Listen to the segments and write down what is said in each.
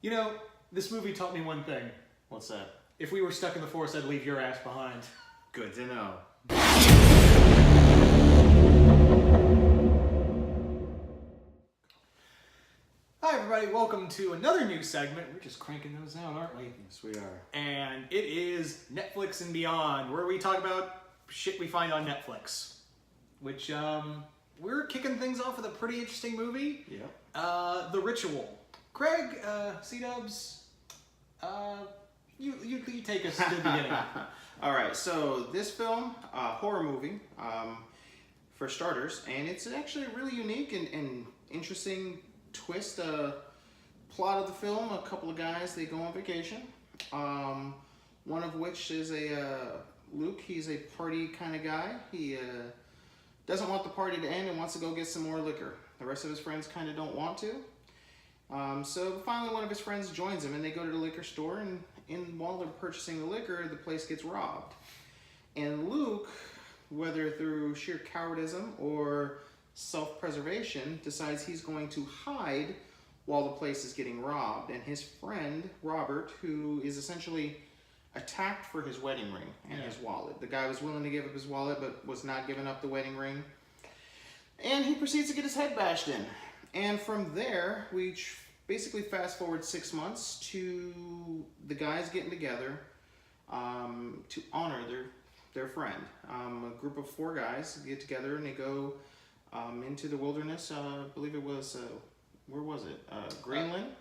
You know, this movie taught me one thing. What's that? If we were stuck in the forest, I'd leave your ass behind. Good to know. Hi everybody, welcome to another new segment. We're just cranking those out, aren't we? Yes, we are. And it is Netflix and Beyond, where we talk about shit we find on Netflix. Which, we're kicking things off with a pretty interesting movie. Yeah. The Ritual. Craig, C-Dubs, you take us to the beginning. All right, so this film, horror movie, for starters, and it's actually a really unique and interesting twist. Plot of the film: a couple of guys, they go on vacation. One of which is Luke. He's a party kind of guy. He doesn't want the party to end and wants to go get some more liquor. The rest of his friends kind of don't want to. So finally one of his friends joins him and they go to the liquor store, and while they're purchasing the liquor, the place gets robbed. And Luke, whether through sheer cowardice or self-preservation, decides he's going to hide while the place is getting robbed. And his friend, Robert, who is essentially attacked for his wedding ring and his wallet. The guy was willing to give up his wallet but was not giving up the wedding ring. And he proceeds to get his head bashed in. And from there, we basically fast forward 6 months to the guys getting together to honor their friend. A group of 4 guys get together and they go into the wilderness. I believe it was, where was it? Greenland?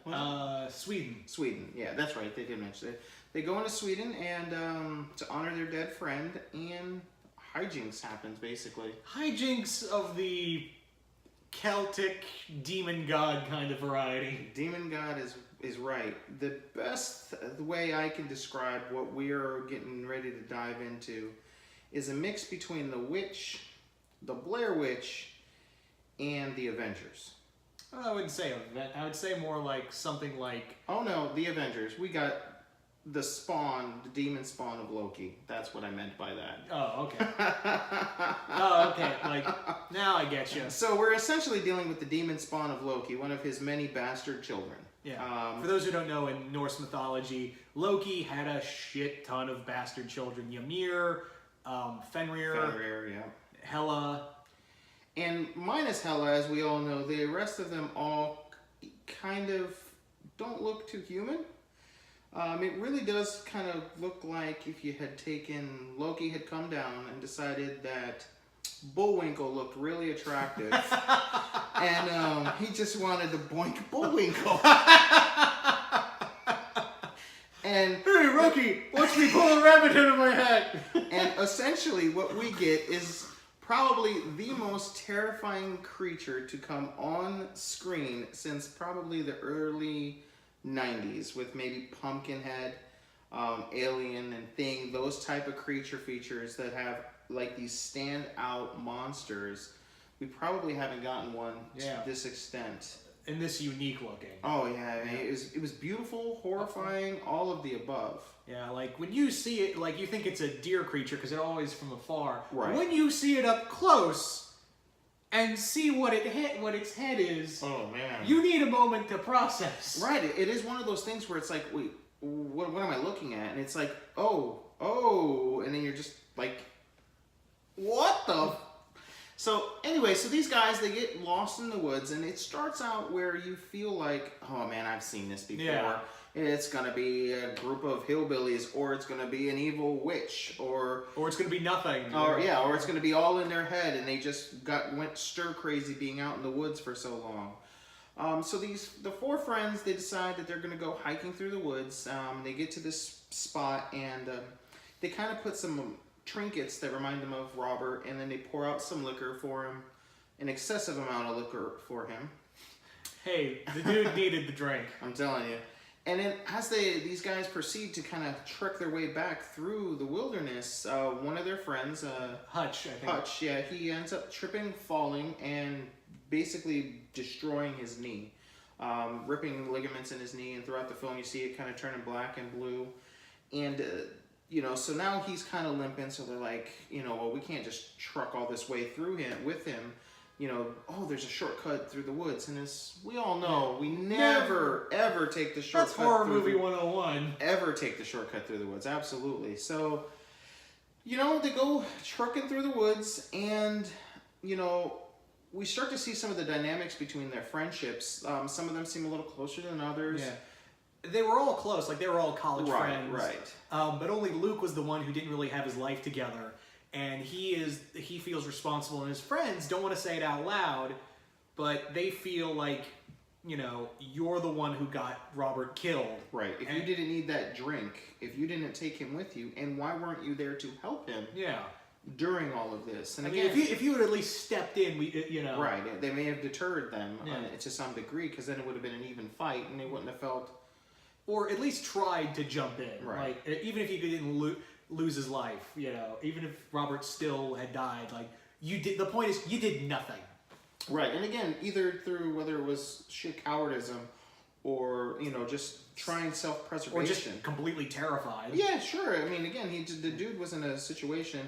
Sweden. Sweden, yeah, that's right. They did mention it. They go into Sweden and to honor their dead friend, and hijinks happens basically. Hijinks of the Celtic demon god kind of variety. Demon god is right. The best way I can describe what we are getting ready to dive into is a mix between the Witch, the Blair Witch, and the Avengers. I wouldn't say event. I would say more like something like... Oh no, the Avengers. We got the spawn, the demon spawn of Loki. That's what I meant by that. Oh, okay. Oh, okay. Like, now I get you. So we're essentially dealing with the demon spawn of Loki, one of his many bastard children. Yeah. For those who don't know, in Norse mythology, Loki had a shit ton of bastard children. Ymir, Fenrir, yeah. Hela. And minus Hela, as we all know, the rest of them all kind of don't look too human. It really does kind of look like if you had taken, Loki had come down and decided that Bullwinkle looked really attractive. And he just wanted to boink Bullwinkle. And hey, Rocky, watch me pull a rabbit out of my hat. And essentially what we get is probably the most terrifying creature to come on screen since probably the early 90s, with maybe Pumpkinhead, Alien, and Thing, those type of creature features that have like these stand-out monsters. We probably haven't gotten one to this extent. And this unique looking. Oh yeah, I mean, it was beautiful, horrifying, all of the above. Yeah, like when you see it, like you think it's a deer creature because it's always from afar. Right. When you see it up close and see what its head is, oh man, you need a moment to process. Right, it is one of those things where it's like, wait, what am I looking at? And it's like, oh, and then you're just like, what the? So anyway, so these guys, they get lost in the woods, and it starts out where you feel like, oh man, I've seen this before. Yeah. It's gonna be a group of hillbillies, or it's gonna be an evil witch, or it's gonna be nothing. Or it's gonna be all in their head, and they just went stir crazy being out in the woods for so long. So the 4 friends, they decide that they're gonna go hiking through the woods. They get to this spot, and they kind of put some trinkets that remind them of Robert, and then they pour out some liquor for him, an excessive amount of liquor for him. Hey, the dude needed the drink. I'm telling you. And then as these guys proceed to kind of trek their way back through the wilderness, one of their friends, Hutch, I think. Hutch, yeah, he ends up tripping, falling, and basically destroying his knee, ripping ligaments in his knee. And throughout the film, you see it kind of turning black and blue. And so now he's kind of limping. So they're like, well, we can't just truck all this way through with him. you know, oh, there's a shortcut through the woods, and as we all know, we never ever take the shortcut. That's horror movie 101. Ever take the shortcut through the woods? Absolutely. So, you know, they go trucking through the woods, and you know, we start to see some of the dynamics between their friendships. Some of them seem a little closer than others. Yeah. They were all close, like they were all college friends. Right. But only Luke was the one who didn't really have his life together. And he feels responsible, and his friends don't want to say it out loud, but they feel like, you know, you're the one who got Robert killed. Right. If you didn't need that drink, if you didn't take him with you, and why weren't you there to help him? Yeah. During all of this, and I again, mean, if you had at least stepped in, you know. Right. They may have deterred them to some degree, because then it would have been an even fight, and they wouldn't have felt. Or at least tried to jump in. Right. Like, even if you didn't lose his life, you know, even if Robert still had died, like, you did. The point is, you did nothing. Right, and again, either through whether it was sheer cowardism, or you know, just trying self-preservation, Or just completely terrified. Yeah, sure. I mean, again, the dude was in a situation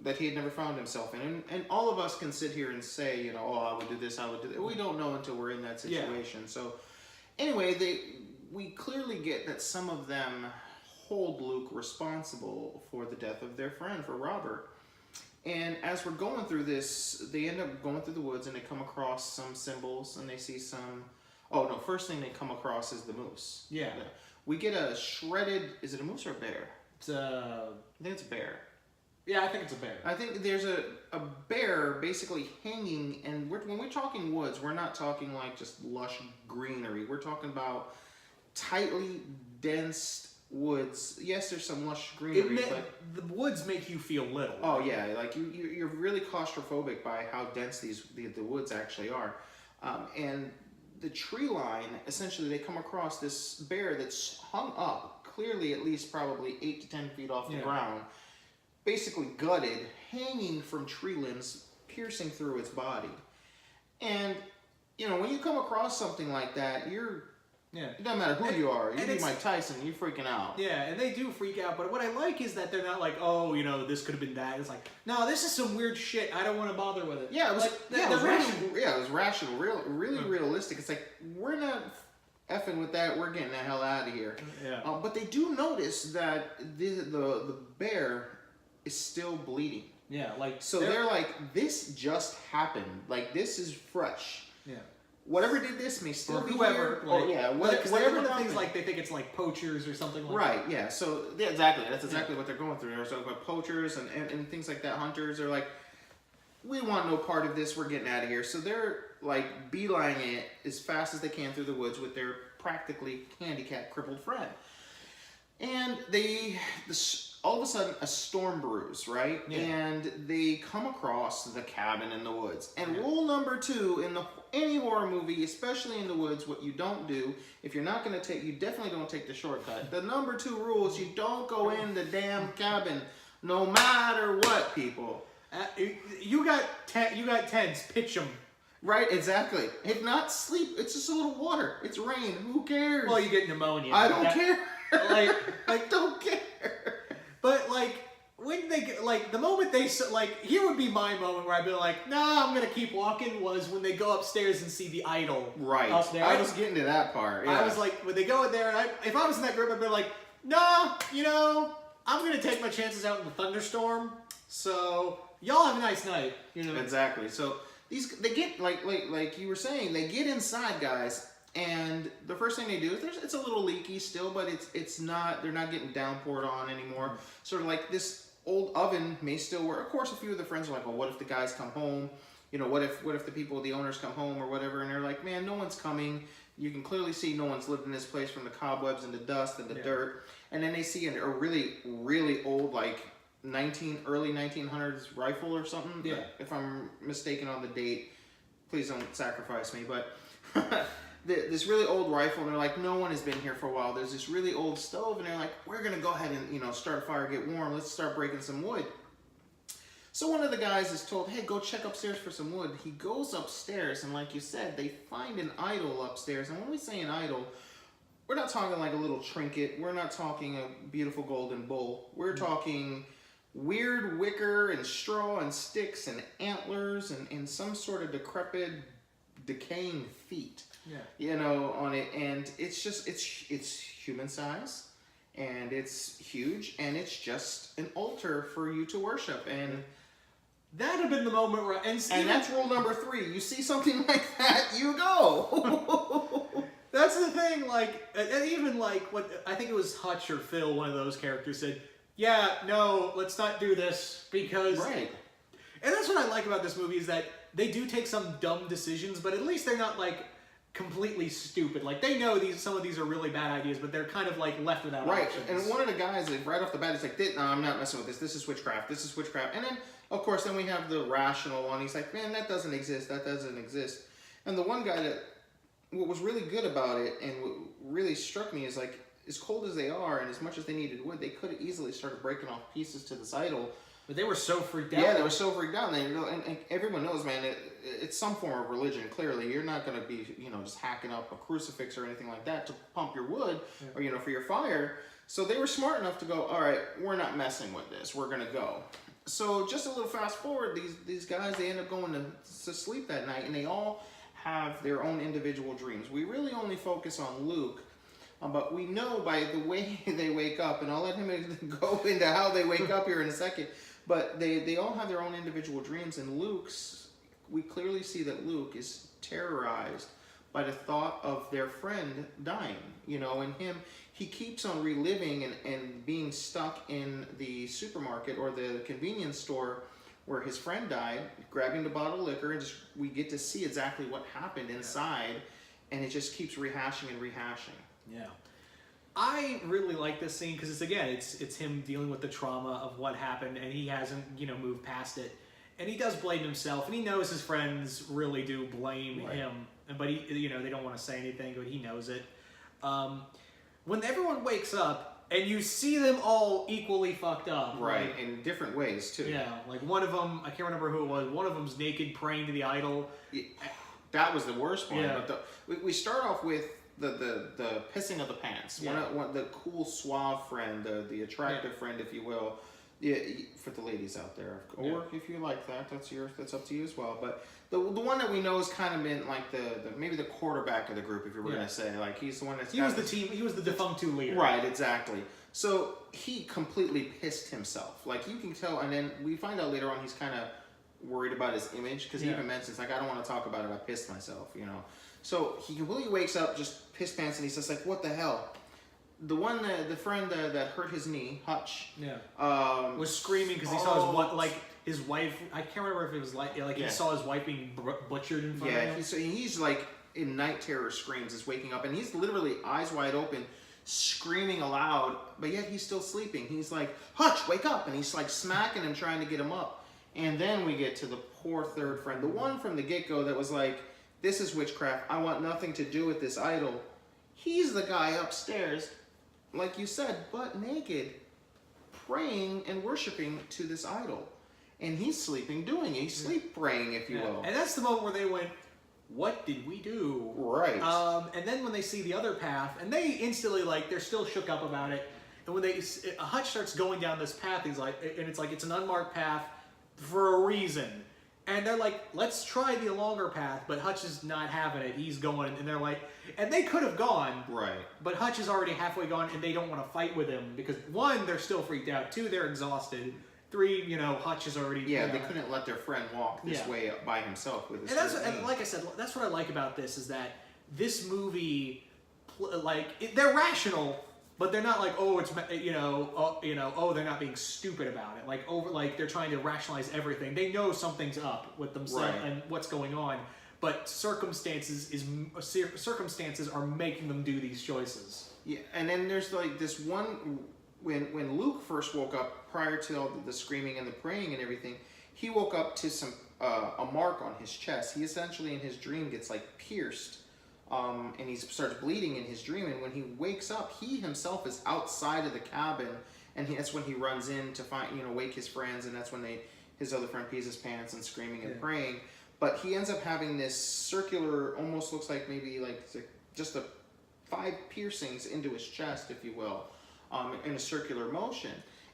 that he had never found himself in, and all of us can sit here and say, you know, oh, I would do this, I would do that. We don't know until we're in that situation. Yeah. So, anyway, we clearly get that some of them hold Luke responsible for the death of their friend, for Robert. And as we're going through this, they end up going through the woods, and they come across some symbols, and they see some. Oh no! First thing they come across is the moose. Yeah. We get a shredded. Is it a moose or a bear? I think it's a bear. Yeah, I think it's a bear. I think there's a bear basically hanging, and when we're talking woods, we're not talking like just lush greenery. We're talking about tightly dense woods. Yes, there's some lush greenery, but the woods make you feel little. Oh yeah, like you're really claustrophobic by how dense the woods actually are, and the tree line. Essentially, they come across this bear that's hung up, clearly at least probably 8 to 10 feet off the ground, basically gutted, hanging from tree limbs, piercing through its body. And you know, when you come across something like that, it doesn't matter who you are. You be Mike Tyson, you're freaking out. Yeah, and they do freak out, but what I like is that they're not like, oh, you know, this could have been that. It's like, no, this is some weird shit. I don't want to bother with it. Yeah, it was, like, it was rational, really realistic. It's like, we're not effing with that. We're getting the hell out of here. Yeah. But they do notice that the bear is still bleeding. Yeah, like... So they're like, this just happened. Like, this is fresh. Yeah. Whatever did this may still be whoever, here. like, Whatever the things like they think it's like poachers or something like that. Right, yeah. So exactly, that's exactly what they're going through. They're talking about poachers and things like that. Hunters are like, we want no part of this. We're getting out of here. So they're like beelining it as fast as they can through the woods with their practically handicapped, crippled friend. And all of a sudden, a storm brews, right? Yeah. And they come across the cabin in the woods. And rule number 2 in any horror movie, especially in the woods, what you don't do, if you're not going to you definitely don't take the shortcut. The number 2 rule is you don't go in the damn cabin, no matter what, people. You got tents, pitch them. Right, exactly. If not, sleep. It's just a little water. It's rain. Who cares? Well, you get pneumonia. I don't care. I don't care. But like when they the moment they here would be my moment where I'd be like, nah, I'm gonna keep walking. Was when they go upstairs and see the idol. Right. Up there. I was getting to that part. Yeah. I was like, when they go in there, and if I was in that group, I'd be like, nah, you know, I'm gonna take my chances out in the thunderstorm. So y'all have a nice night. You know. Exactly. So they get like you were saying, they get inside, guys. And the first thing they do is it's a little leaky still, but it's not, they're not getting downpoured on anymore. Mm-hmm. Sort of like this old oven may still work. Of course, a few of the friends are like, well, what if the guys come home? You know, what if the owners come home or whatever? And they're like, man, no one's coming. You can clearly see no one's lived in this place from the cobwebs and the dust and the dirt. And then they see a really, really old, like early 1900s rifle or something. Yeah. If I'm mistaken on the date, please don't sacrifice me, but... this really old rifle, and they're like, no one has been here for a while. There's this really old stove, and they're like, we're gonna go ahead and, you know, start a fire, get warm. Let's start breaking some wood. So one of the guys is told, hey, go check upstairs for some wood. He goes upstairs, and like you said, they find an idol upstairs. And when we say an idol, we're not talking like a little trinket. We're not talking a beautiful golden bowl. We're talking weird wicker and straw and sticks and antlers and some sort of decrepit, decaying feet. Yeah. You know, on it, and it's just it's human size, and it's huge, and it's just an altar for you to worship, and that'd have been the moment where and that's rule number 3. You see something like that, you go. That's the thing, like, and even like what I think it was Hutch or Phil, one of those characters said, "Yeah, no, let's not do this because." Right. And that's what I like about this movie is that they do take some dumb decisions, but at least they're not like completely stupid. Like they know some of these are really bad ideas, but they're kind of like left without options. And one of the guys, like, right off the bat, is like, "No, I'm not messing with this. This is witchcraft. This is witchcraft." And then, of course, then we have the rational one. He's like, "Man, that doesn't exist. That doesn't exist." And the one guy that, what was really good about it and what really struck me is like, as cold as they are and as much as they needed wood, they could have easily started breaking off pieces to this idol. But they were so freaked out. Yeah, they were so freaked out. And everyone knows, man, it's some form of religion, clearly. You're not going to be, just hacking up a crucifix or anything like that to pump your wood or, for your fire. So they were smart enough to go, all right, we're not messing with this. We're going to go. So just a little fast forward, these guys, they end up going to sleep that night, and they all have their own individual dreams. We really only focus on Luke. But we know by the way they wake up, and I'll let him go into how they wake up here in a second, but they all have their own individual dreams, and we clearly see that Luke is terrorized by the thought of their friend dying, and he keeps on reliving and being stuck in the supermarket or the convenience store where his friend died, grabbing the bottle of liquor, and we get to see exactly what happened inside, and it just keeps rehashing and rehashing. Yeah. I really like this scene because it's him dealing with the trauma of what happened, and he hasn't, moved past it. And he does blame himself, and he knows his friends really do blame him. But they don't want to say anything, but he knows it. When everyone wakes up and you see them all equally fucked up. Right, in different ways too. Yeah, like one of them, I can't remember who it was, one of them's naked praying to the idol. Yeah, that was the worst one. Yeah. But we start off with the pissing of the pants. Yeah. One the cool suave friend, the attractive friend, if you will. Yeah, for the ladies out there, or if you like that, that's up to you as well. But the one that we know has kind of been like maybe the quarterback of the group, if you were gonna say, like he's the one that's he was the defunct leader. Right, exactly. So he completely pissed himself. Like you can tell, and then we find out later on he's kind of worried about his image because he even mentions like, I don't want to talk about it. I pissed myself, So he completely wakes up, just piss pants, and he's just like, what the hell? The the friend that hurt his knee, Hutch, was screaming because he saw his wife. I can't remember if it was he saw his wife being butchered in front of him. Yeah, he's like in night terror screams, is waking up, and he's literally eyes wide open, screaming aloud, but yet he's still sleeping. He's like, Hutch, wake up, and he's like smacking him, trying to get him up. And then we get to the poor third friend, the one from the get-go that was like, this is witchcraft. I want nothing to do with this idol. He's the guy upstairs, like you said, butt naked, praying and worshiping to this idol. And he's sleeping doing it. He's sleep praying, if you will. And that's the moment where they went, what did we do? Right. And then when they see the other path, and they instantly, they're still shook up about it. And when Hutch starts going down this path, he's like, and it's like, it's an unmarked path for a reason. And they're like, let's try the longer path, but Hutch is not having it. He's going, and they're like, and they could have gone. Right. But Hutch is already halfway gone, and they don't want to fight with him because, one, they're still freaked out. Two, they're exhausted. Three, Hutch is already... Yeah, they couldn't let their friend walk this way by himself with his and like I said, that's what I like about this, is that this movie, they're rational, but they're not like, oh, it's, oh, they're not being stupid about it. They're trying to rationalize everything. They know something's up with themselves and what's going on, but circumstances are making them do these choices. Yeah, and then there's this one, when Luke first woke up, prior to all the screaming and the praying and everything, he woke up to a mark on his chest. He essentially, in his dream, gets pierced. And he starts bleeding in his dream, and when he wakes up, he himself is outside of the cabin, and that's when he runs in to wake his friends, and that's when his other friend pees his pants and screaming and praying. But he ends up having this circular, almost looks like maybe just 5 piercings into his chest, if you will, in a circular motion.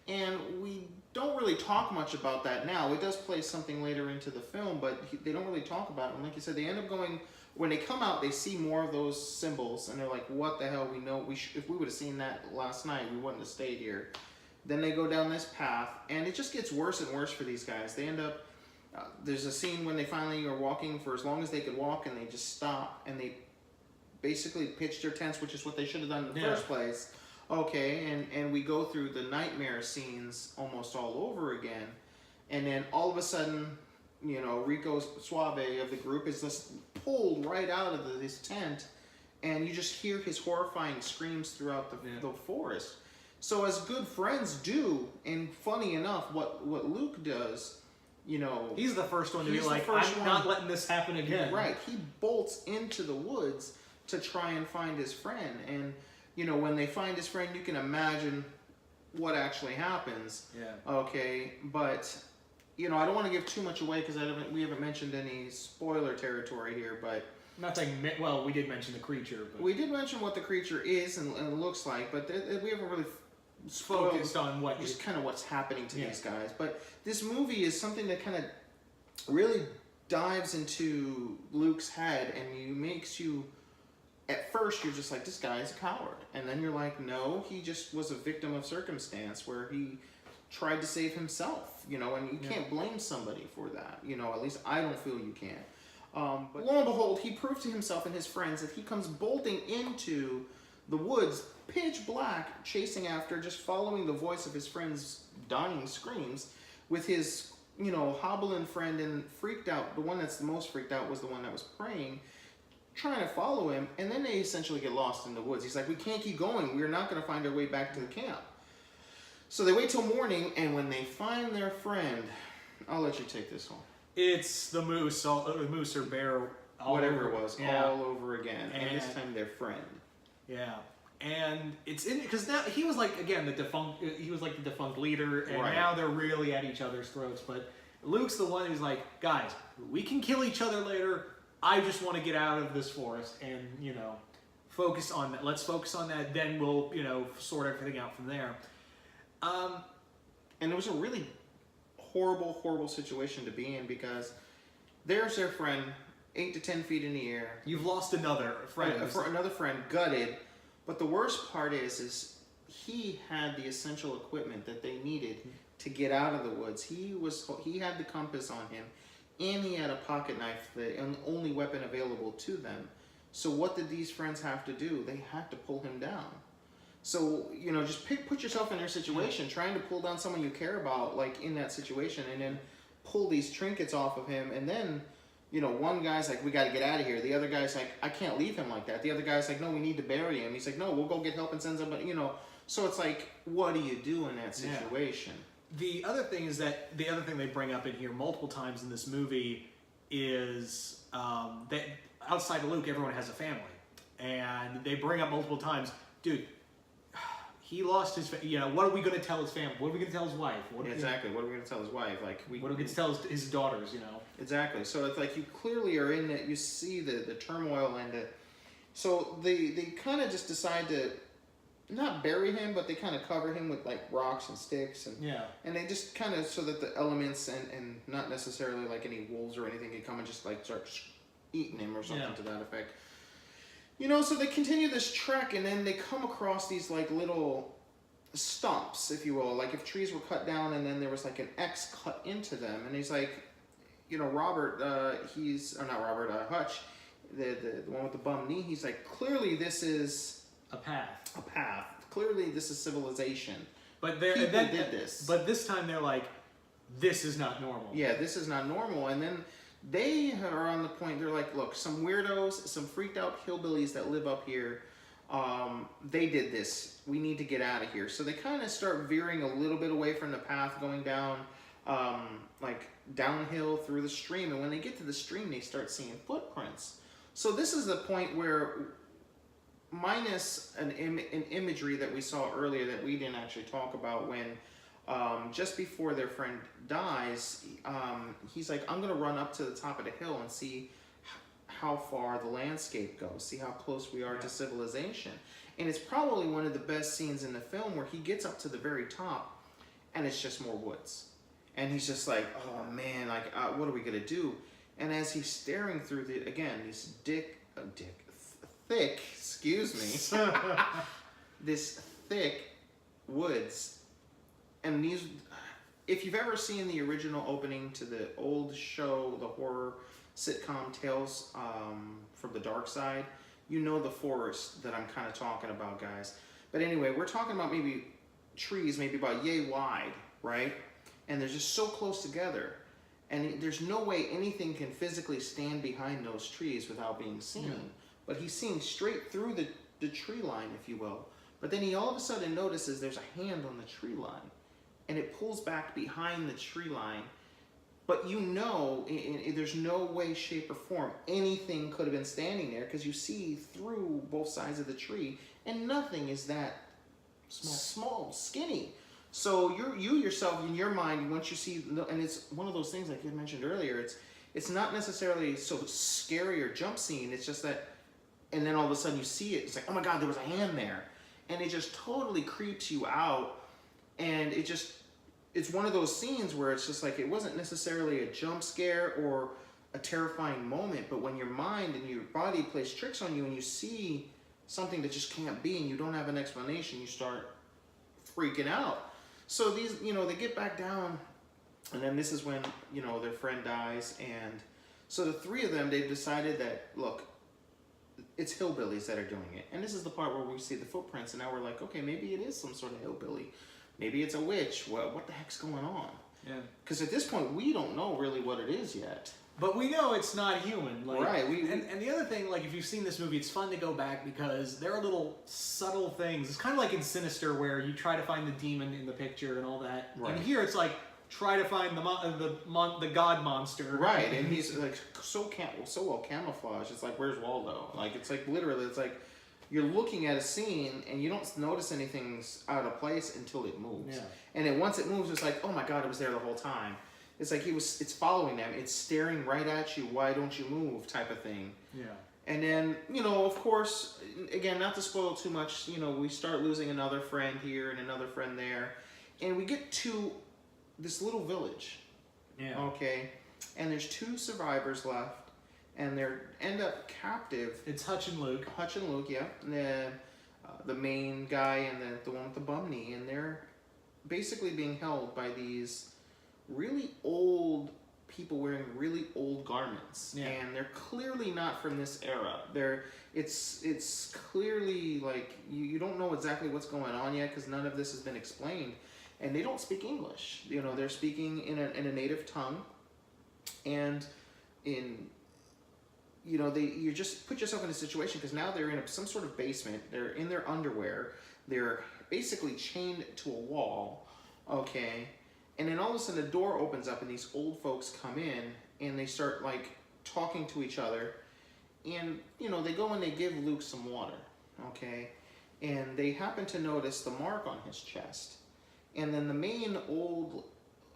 And we don't really talk much about that now. It does play something later into the film, but they don't really talk about it. And like you said, they end up going, when they come out, they see more of those symbols, and they're like, what the hell, we know, if we would have seen that last night, we wouldn't have stayed here. Then they go down this path, and it just gets worse and worse for these guys. They end up, there's a scene when they finally are walking for as long as they could walk, and they just stop, and they basically pitch their tents, which is what they should have done in the first place. Okay, and we go through the nightmare scenes almost all over again, and then all of a sudden, you know, Rico Suave of the group is just pulled right out of his tent, and you just hear his horrifying screams throughout the forest. So as good friends do, and funny enough, what Luke does, you know, he's the first one to be like, I'm not letting this happen again. Right, he bolts into the woods to try and find his friend, and you know, when they find his friend, you can imagine what actually happens. Yeah. Okay, but you know, I don't want to give too much away because we haven't mentioned any spoiler territory here, but nothing. Well, we did mention the creature. But we did mention what the creature is and looks like, but we haven't really focused on what just kind of what's happening to these guys. But this movie is something that kind of really dives into Luke's head and makes you. At first, you're just like, this guy is a coward. And then you're like, no, he just was a victim of circumstance where he tried to save himself, you know, and you can't blame somebody for that. You know, at least I don't feel you can. But lo and behold, he proved to himself and his friends that he comes bolting into the woods, pitch black, chasing after, just following the voice of his friend's dying screams with his, you know, hobbling friend and freaked out. The one that's the most freaked out was the one that was praying, trying to follow him, and then they essentially get lost in the woods. He's like, we can't keep going. We're not going to find our way back to the camp. So they wait till morning, and when they find their friend, I'll let you take this one. It's the moose, the moose or bear, whatever it was, all over again, and this time their friend. Yeah, and it's in because now he was like again the defunct. He was like the defunct leader, and now they're really at each other's throats. But Luke's the one who's like, guys, we can kill each other later. I just want to get out of this forest and, you know, focus on that. Let's focus on that. Then we'll, you know, sort everything out from there. And it was a really horrible, horrible situation to be in because there's their friend, 8 to 10 feet in the air. You've lost another friend. Another friend, gutted. But the worst part is he had the essential equipment that they needed to get out of the woods. He had the compass on him. And he had a pocket knife, the only weapon available to them. So what did these friends have to do? They had to pull him down. So, you know, just put yourself in their situation, trying to pull down someone you care about, like in that situation, and then pull these trinkets off of him. And then, you know, one guy's like, we got to get out of here. The other guy's like, I can't leave him like that. The other guy's like, no, we need to bury him. He's like, no, we'll go get help and send somebody, you know. So it's like, what do you do in that situation? Yeah. The other thing is that the other thing they bring up in here multiple times in this movie is that outside of Luke, everyone has a family, and they bring up multiple times, dude. He lost his. You know, what are we going to tell his family? What are we going to tell his wife? Exactly. What are we going to tell his wife? Like what are we going to tell his daughters? You know. Exactly. So it's like you clearly are in it. You see the turmoil and the. So they kind of just decide to. Not bury him, but they kind of cover him with like rocks and sticks, and they just kind of so that the elements and not necessarily like any wolves or anything can come and just like start eating him or something to that effect. You know, so they continue this trek, and then they come across these like little stumps, if you will, like if trees were cut down and then there was like an X cut into them, and he's like, you know, Hutch, the one with the bum knee, he's like, clearly this is. A path. Clearly, this is civilization. But people did this. But this time they're like, this is not normal. Yeah, this is not normal. And then they are on the point. They're like, look, some weirdos, some freaked out hillbillies that live up here. They did this. We need to get out of here. So they kind of start veering a little bit away from the path, going down, like downhill through the stream. And when they get to the stream, they start seeing footprints. So this is the point where. Minus an imagery that we saw earlier that we didn't actually talk about when just before their friend dies, he's like, I'm going to run up to the top of the hill and see how far the landscape goes, see how close we are to civilization. And it's probably one of the best scenes in the film where he gets up to the very top and it's just more woods. And he's just like, oh man, like what are we gonna do? And as he's staring through these thick, excuse me, this thick woods, and these, if you've ever seen the original opening to the old show, the horror sitcom Tales from the Dark Side, you know the forest that I'm kind of talking about, guys. But anyway, we're talking about maybe trees, maybe about yay wide, right? And they're just so close together. And there's no way anything can physically stand behind those trees without being seen. Yeah. But he's seeing straight through the tree line, if you will. But then he all of a sudden notices there's a hand on the tree line. And it pulls back behind the tree line. But you know, there's no way, shape, or form anything could have been standing there, because you see through both sides of the tree, and nothing is that small, skinny. So you yourself, in your mind, once you see, and it's one of those things like you mentioned earlier, it's not necessarily so scary or jump scene, it's just that, and then all of a sudden you see it, it's like, oh my God, there was a hand there. And it just totally creeps you out, and it's one of those scenes where it's just like, it wasn't necessarily a jump scare or a terrifying moment, but when your mind and your body plays tricks on you and you see something that just can't be and you don't have an explanation, you start freaking out. So these, they get back down, and then this is when, their friend dies, and so the three of them, they've decided that, look, it's hillbillies that are doing it. And this is the part where we see the footprints, and now we're like, okay, maybe it is some sort of hillbilly. Maybe it's a witch. What the heck's going on? Yeah. Because at this point, we don't know really what it is yet. But we know it's not human. Like, right. And the other thing, like, if you've seen this movie, it's fun to go back because there are little subtle things. It's kind of like in Sinister, where you try to find the demon in the picture and all that. Right. And here it's like, try to find the god monster. Right. And he's like so well camouflaged. It's like, where's Waldo? Like, it's like literally, it's like you're looking at a scene and you don't notice anything's out of place until it moves. Yeah. And then once it moves, it's like, oh my God, it was there the whole time. It's like it's following them. It's staring right at you. Why don't you move? Type of thing. Yeah. And then, of course, again, not to spoil too much, we start losing another friend here and another friend there. And we get to this little village. Yeah. Okay. And there's 2 survivors left. And they end up captive. It's Hutch and Luke. Hutch and Luke, yeah. And the main guy and the one with the bum knee. And they're basically being held by these really old people wearing really old garments. Yeah. And they're clearly not from this era. It's clearly like you don't know exactly what's going on yet, because none of this has been explained. And they don't speak English. They're speaking in a native tongue. And you just put yourself in a situation, because now they're in some sort of basement. They're in their underwear. They're basically chained to a wall. Okay. And then all of a sudden the door opens up and these old folks come in and they start like talking to each other. And, they go and they give Luke some water. Okay. And they happen to notice the mark on his chest. And then the main old,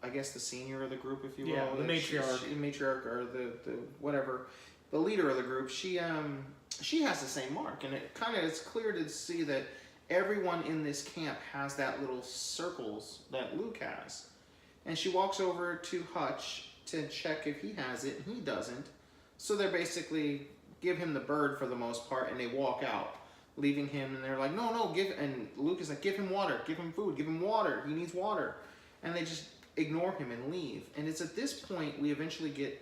I guess the senior of the group, if you will. Yeah, the matriarch. Matriarch, or the whatever, the leader of the group, she has the same mark. And it's clear to see that everyone in this camp has that little circles that Luke has. And she walks over to Hutch to check if he has it, and he doesn't. So they basically give him the bird for the most part, and they walk out, leaving him. And they're like, no, and Luke is like, give him water, give him food, give him water, he needs water. And they just ignore him and leave. And it's at this point we eventually get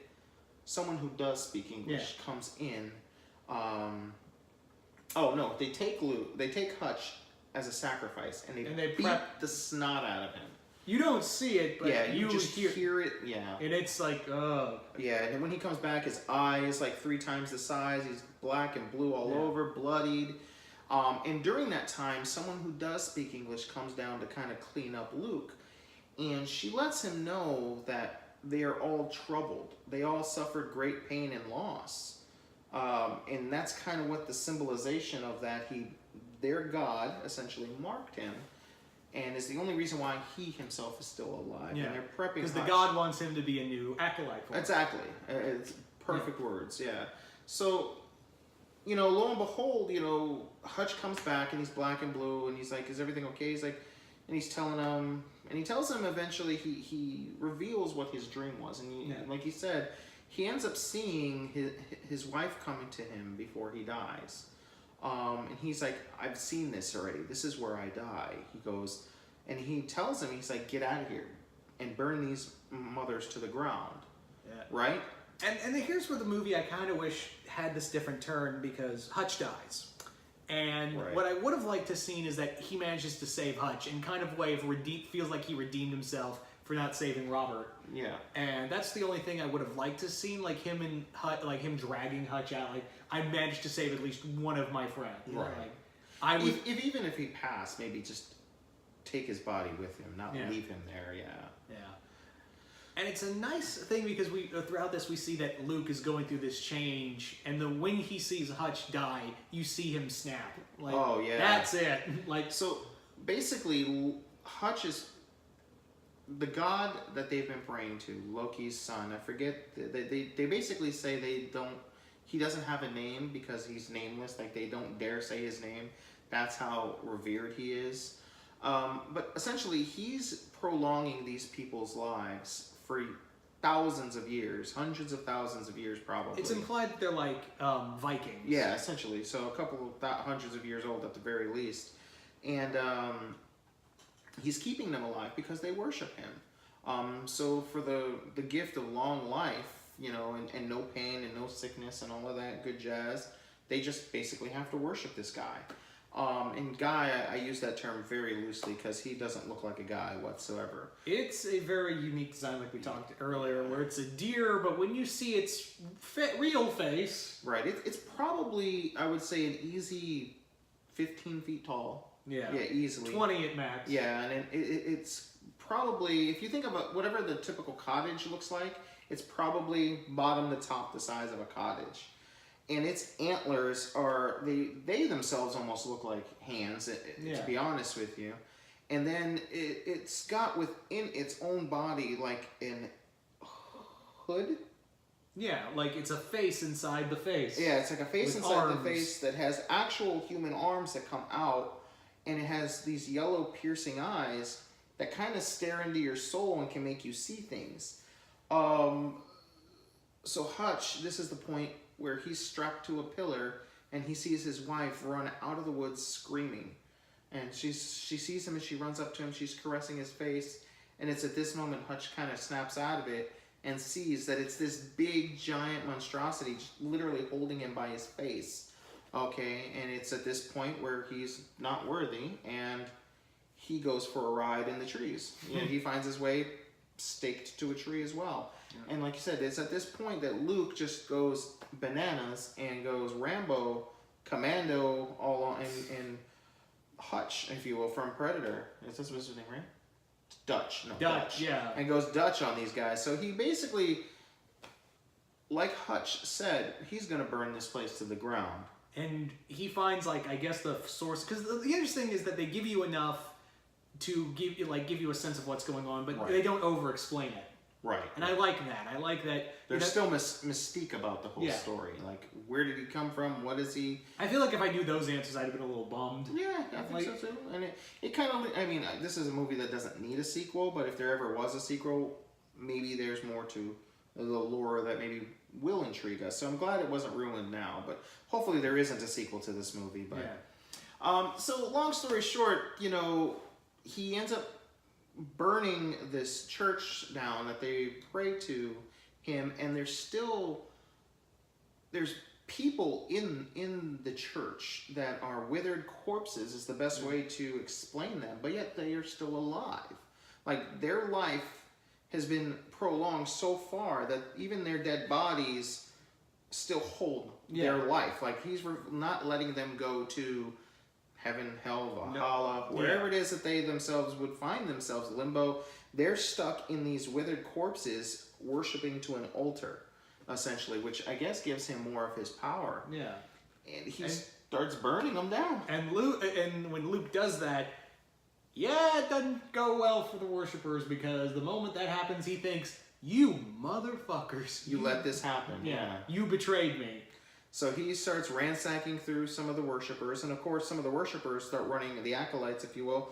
someone who does speak English comes in. They take Hutch as a sacrifice, and they beat the snot out of him. You don't see it, but you just hear it. Yeah, and it's like, yeah, and then when he comes back, his eye is like 3 times the size. He's black and blue all over, bloodied. And during that time, someone who does speak English comes down to kind of clean up Luke, and she lets him know that they are all troubled. They all suffered great pain and loss, and that's kind of what the symbolization of that their God essentially marked him. And is the only reason why he himself is still alive. Yeah. And they're prepping because the God wants him to be a new acolyte for him. Exactly. It's perfect words, yeah. So, lo and behold, Hutch comes back and he's black and blue and he's like, is everything okay? He's like, and he's telling him, and he tells him eventually he reveals what his dream was, and like he said, he ends up seeing his wife coming to him before he dies, and he's like, I've seen this already. This is where I die. He goes, and he tells him, he's like, get out of here and burn these mothers to the ground. Yeah. Right? And here's where the movie I kind of wish had this different turn, because Hutch dies. And what I would have liked to seen is that he manages to save Hutch in kind of way of feels like he redeemed himself for not saving Robert. Yeah. And that's the only thing I would have liked to seen, like him and like him dragging Hutch out. Like, I managed to save at least one of my friends. Right. Like, I would. Even if he passed, maybe just take his body with him, not leave him there. Yeah. Yeah. And it's a nice thing because we throughout this we see that Luke is going through this change, and when he sees Hutch die, you see him snap. Like, oh yeah, that's it. Like, so basically, Hutch is the god that they've been praying to, Loki's son. I forget. They basically say he doesn't have a name because he's nameless. Like, they don't dare say his name. That's how revered he is. But essentially, he's prolonging these people's lives for thousands of years, hundreds of thousands of years, probably. It's implied that they're like Vikings. Yeah, essentially. So a couple of hundreds of years old at the very least. And he's keeping them alive because they worship him. So for the gift of long life, you know, and no pain and no sickness and all of that good jazz, they just basically have to worship this guy. And guy, I use that term very loosely because he doesn't look like a guy whatsoever. It's a very unique design, like we talked earlier, where it's a deer, but when you see its real face... Right. It's probably, I would say, an easy 15 feet tall. Yeah. Yeah, easily. 20 at max. Yeah, and it's probably, if you think about whatever the typical cottage looks like, it's probably bottom to top the size of a cottage. And its antlers are, they themselves almost look like hands, to be honest with you. And then it's got within its own body like an hood. Yeah, like it's a face inside the face. Yeah, it's like a face with inside arms. the face that has actual human arms that come out. And it has these yellow piercing eyes that kind of stare into your soul and can make you see things. So Hutch, this is the point where he's strapped to a pillar and he sees his wife run out of the woods screaming. And she sees him and she runs up to him, she's caressing his face, and it's at this moment Hutch kind of snaps out of it and sees that it's this big giant monstrosity just literally holding him by his face. Okay, and it's at this point where he's not worthy and he goes for a ride in the trees. You know, he finds his way staked to a tree as well. Yeah. And like you said, it's at this point that Luke just goes bananas and goes Rambo, Commando, all on, and Hutch, if you will, from Predator. Is this his name, right? Dutch. No, Dutch. Yeah. And goes Dutch on these guys. So he basically, like Hutch said, he's going to burn this place to the ground. And he finds, like, I guess the source, because the interesting thing is that they give you enough to give you a sense of what's going on, but they don't over-explain it. Right. And I like that. I like that. There's still mystique about the whole story. Like, where did he come from? What is he? I feel like if I knew those answers, I'd have been a little bummed. Yeah, I think so too. And it kind of, I mean, this is a movie that doesn't need a sequel, but if there ever was a sequel, maybe there's more to the lore that maybe will intrigue us. So I'm glad it wasn't ruined now, but hopefully there isn't a sequel to this movie. But so long story short, you know, he ends up burning this church down that they pray to him, and there's people in the church that are withered corpses is the best way to explain them, but yet they are still alive. Like, their life has been prolonged so far that even their dead bodies still hold their life. Like, he's not letting them go to heaven, hell, Valhalla, wherever it is that they themselves would find themselves, limbo. They're stuck in these withered corpses, worshiping to an altar, essentially, which I guess gives him more of his power. Yeah. And he starts burning them down. And when Luke does that, it doesn't go well for the worshippers, because the moment that happens, he thinks, you motherfuckers. You let this happen. Yeah. You betrayed me. So he starts ransacking through some of the worshippers, and of course some of the worshippers start running, the acolytes, if you will,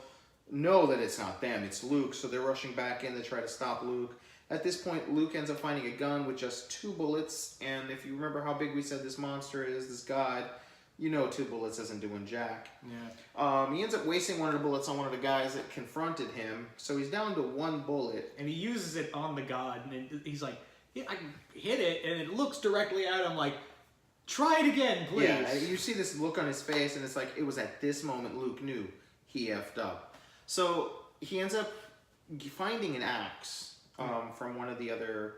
know that it's not them, it's Luke, so they're rushing back in to try to stop Luke. At this point, Luke ends up finding a gun with just 2 bullets, and if you remember how big we said this monster is, this god, you know 2 bullets isn't doing jack. Yeah. He ends up wasting one of the bullets on one of the guys that confronted him, so he's down to 1 bullet. And he uses it on the god, and he's like, yeah, I can hit it, and it looks directly at him like, try it again, please. Yeah, you see this look on his face, and it's like, it was at this moment Luke knew he effed up. So he ends up finding an axe from one of the other.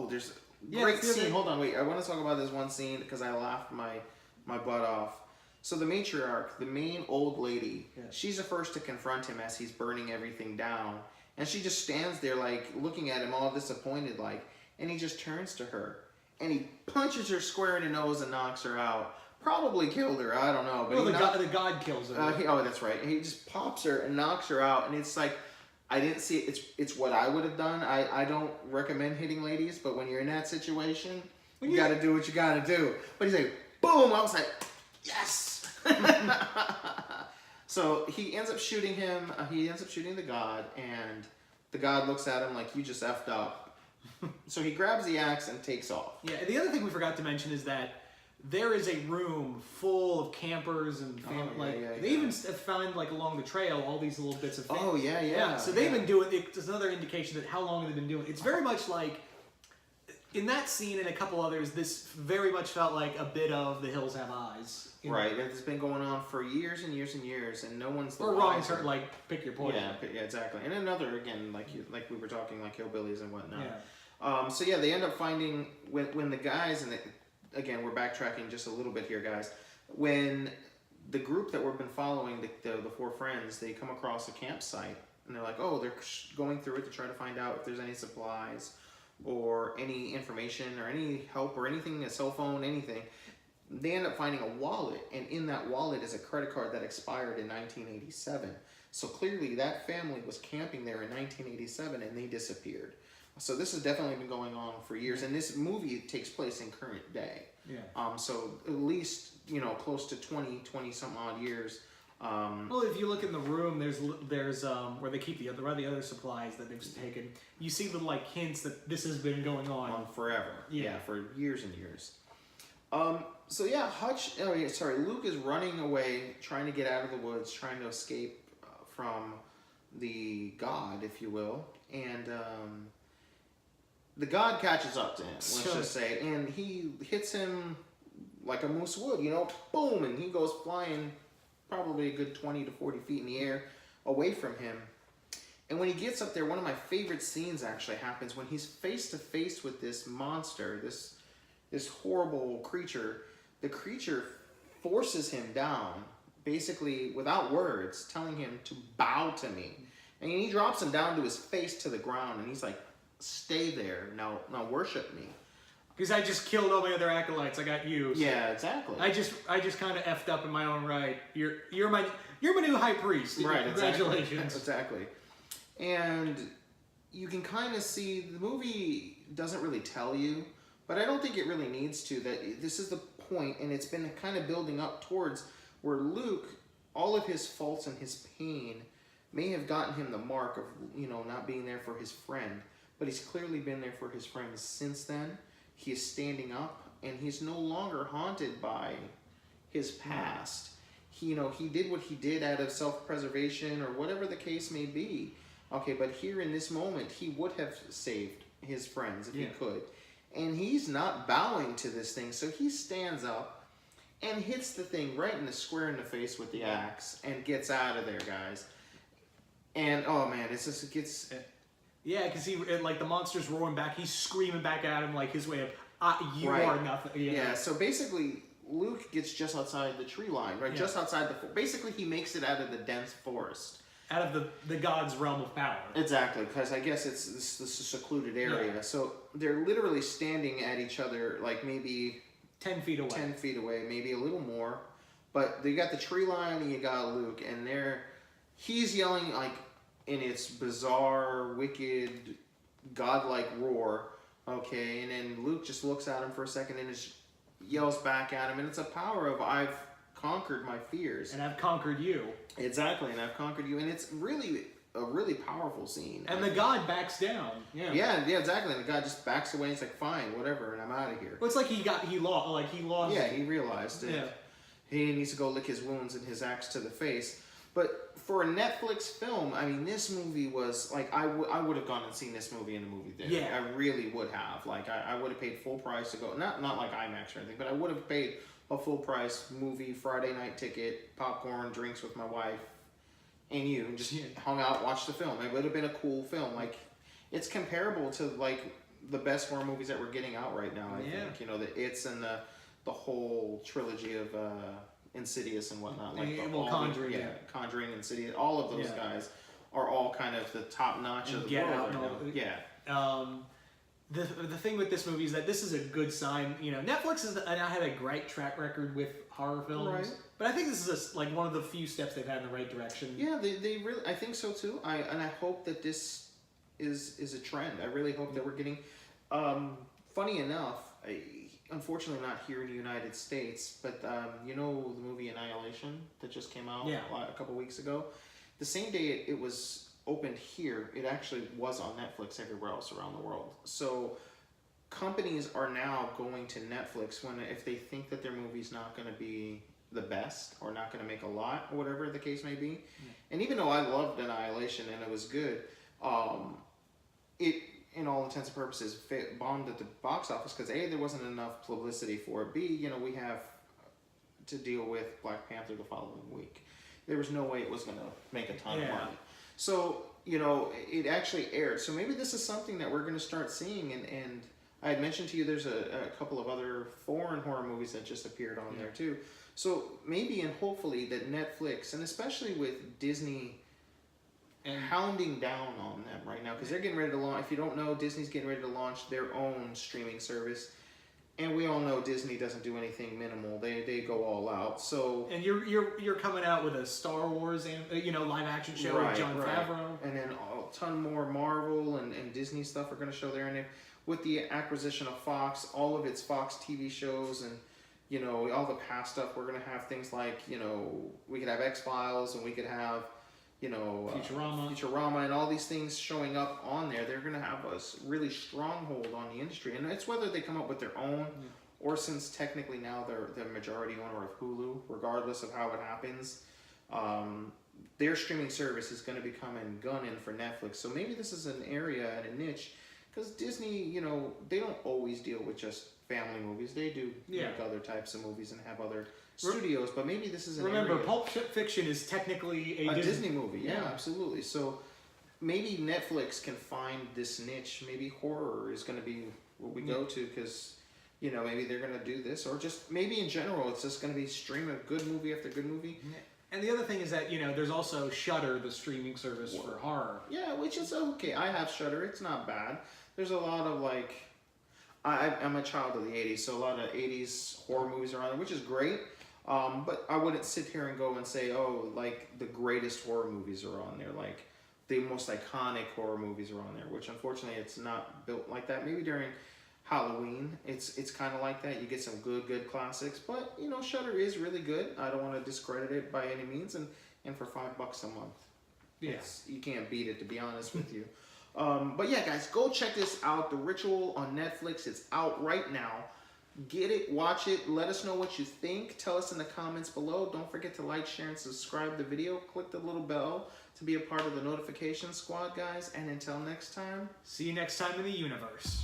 There's a great scene. Hold on, wait. I want to talk about this one scene because I laughed my butt off. So the matriarch, the main old lady, she's the first to confront him as he's burning everything down, and she just stands there like looking at him all disappointed, like, and he just turns to her and he punches her square in the nose and knocks her out. Probably killed her, I don't know. But well, the god kills her. That's right. He just pops her and knocks her out, and it's like, I didn't see it. It's what I would have done. I don't recommend hitting ladies, but when you're in that situation, you got to do what you got to do. But he's like, boom! I was like, yes! So he ends up shooting him. He ends up shooting the god, and the god looks at him like, you just effed up. So he grabs the axe and takes off. Yeah, and the other thing we forgot to mention is that there is a room full of campers and family. They even found like along the trail all these little bits of family. Oh yeah. So they've been doing it. It's another indication that how long they've been doing it. It's very much like in that scene and a couple others. This very much felt like a bit of The Hills Have Eyes. Right. It's been going on for years and years and years, and no one's the or wrong turn. Like pick your point. Yeah, exactly. And another again, like we were talking, like hillbillies and whatnot. Yeah. So yeah, they end up finding when the guys again, we're backtracking just a little bit here, guys. When the group that we've been following, the 4 friends, they come across a campsite, and they're like, oh, they're going through it to try to find out if there's any supplies or any information or any help or anything, a cell phone, anything. They end up finding a wallet, and in that wallet is a credit card that expired in 1987. So clearly that family was camping there in 1987, and they disappeared. So this has definitely been going on for years, and this movie takes place in current day. Yeah. So at least, close to 20 some odd years. Well, if you look in the room, there's where they keep the other supplies that they've taken. You see the like hints that this has been going on forever. Yeah, for years and years. So yeah, Luke is running away, trying to get out of the woods, trying to escape from the god, if you will, and the god catches up to him, let's just say, and he hits him like a moose would, boom, and he goes flying probably a good 20 to 40 feet in the air away from him. And when he gets up there, one of my favorite scenes actually happens when he's face to face with this monster, this horrible creature. The creature forces him down, basically without words, telling him to bow to me. And he drops him down to his face to the ground, and he's like, stay there, now worship me. Because I just killed all my other acolytes. I got you. So yeah, exactly. I just kind of effed up in my own right. You're my new high priest. Right. Congratulations. Exactly. And you can kind of see the movie doesn't really tell you, but I don't think it really needs to. That this is the point, and it's been kind of building up towards where Luke, all of his faults and his pain may have gotten him the mark of not being there for his friend, but he's clearly been there for his friends since then. He is standing up, and he's no longer haunted by his past. He did what he did out of self-preservation or whatever the case may be. Okay, but here in this moment, he would have saved his friends if he could. And he's not bowing to this thing, so he stands up and hits the thing right in the square in the face with the axe and gets out of there, guys. And, oh man, it gets... Yeah, because like the monster's roaring back, he's screaming back at him like his way of, you are nothing. Yeah, so basically, Luke gets just outside the tree line, right? Yeah. Just outside basically he makes it out of the dense forest. Out of the god's realm of power. Exactly, because I guess it's this secluded area. Yeah. So they're literally standing at each other like maybe 10 feet away. 10 feet away, maybe a little more. But you got the tree line and you got Luke, and he's yelling like in its bizarre, wicked, godlike roar, okay? And then Luke just looks at him for a second and just yells back at him, and it's a power of, I've conquered my fears. And I've conquered you. Exactly, and I've conquered you. And it's really a really powerful scene. And the god backs down. Yeah, exactly. And the guy just backs away and he's like, fine, whatever, and I'm out of here. Well, it's like he lost. Yeah, he realized it. Yeah. He needs to go lick his wounds and his axe to the face. But for a Netflix film, I mean, this movie was, like, I would have gone and seen this movie in the movie theater. Yeah. I really would have. Like, I would have paid full price to go. Not like IMAX or anything, but I would have paid a full price movie, Friday night ticket, popcorn, drinks with my wife, and you, and just hung out, watched the film. It would have been a cool film. Like, it's comparable to, like, the best horror movies that we're getting out right now, I think. You know, the It's and the whole trilogy of Insidious and whatnot. Like Conjuring. Conjuring, Insidious, all of those guys are all kind of the top notch of the world right now. The thing with this movie is that this is a good sign. You know, Netflix has not had a great track record with horror films, right. But I think this is like one of the few steps they've had in the right direction. Yeah, they really. I think so too. I hope that this is a trend. I really hope that we're getting. Funny enough, unfortunately not here in the United States, but you know the movie Annihilation that just came out a couple weeks ago? The same day it was opened here, it actually was on Netflix everywhere else around the world. So companies are now going to Netflix if they think that their movie's not going to be the best or not going to make a lot or whatever the case may be. Yeah. And even though I loved Annihilation and it was good, it, in all intents and purposes, bombed at the box office because A, there wasn't enough publicity for it. B, you know, we have to deal with Black Panther the following week. There was no way it was going to make a ton of money. So, you know, it actually aired. So maybe this is something that we're going to start seeing. And I had mentioned to you there's a couple of other foreign horror movies that just appeared on there too. So maybe and hopefully that Netflix, and especially with Disney and hounding down on them right now, because they're getting ready to launch. If you don't know, Disney's getting ready to launch their own streaming service, and we all know Disney doesn't do anything minimal. They go all out. So and you're coming out with a Star Wars and live action show with Jon Favreau, and then a ton more Marvel and Disney stuff are going to show there. And with the acquisition of Fox, all of its Fox TV shows and all the past stuff, we're going to have things like we could have X-Files and we could have. Futurama and all these things showing up on there. They're going to have a really stronghold on the industry. And it's whether they come up with their own or since technically now they're the majority owner of Hulu, regardless of how it happens, their streaming service is going to be coming gun-in for Netflix. So maybe this is an area and a niche because Disney, they don't always deal with just family movies. They do make other types of movies and have other studios, but maybe this is an area. Pulp Fiction is technically a Disney movie. Yeah, absolutely. So maybe Netflix can find this niche. Maybe horror is going to be what we go to because, maybe they're going to do this, or just maybe in general, it's just going to be stream a good movie after good movie. And the other thing is that, there's also Shudder, the streaming service for horror. Yeah, which is okay. I have Shudder. It's not bad. There's a lot of I'm a child of the 80s, so a lot of 80s horror movies are on there, which is great. But I wouldn't sit here and go and say, the greatest horror movies are on there, like the most iconic horror movies are on there, which unfortunately it's not built like that. Maybe during Halloween, it's kind of like that. You get some good classics, but Shudder is really good. I don't want to discredit it by any means, and for $5 a month, you can't beat it, to be honest with you. But yeah, guys, go check this out. The Ritual on Netflix. It's out right now. Get it, watch it, let us know what you think. Tell us in the comments below. Don't forget to like, share, and subscribe the video. Click the little bell to be a part of the notification squad, guys. And until next time, see you next time in the universe.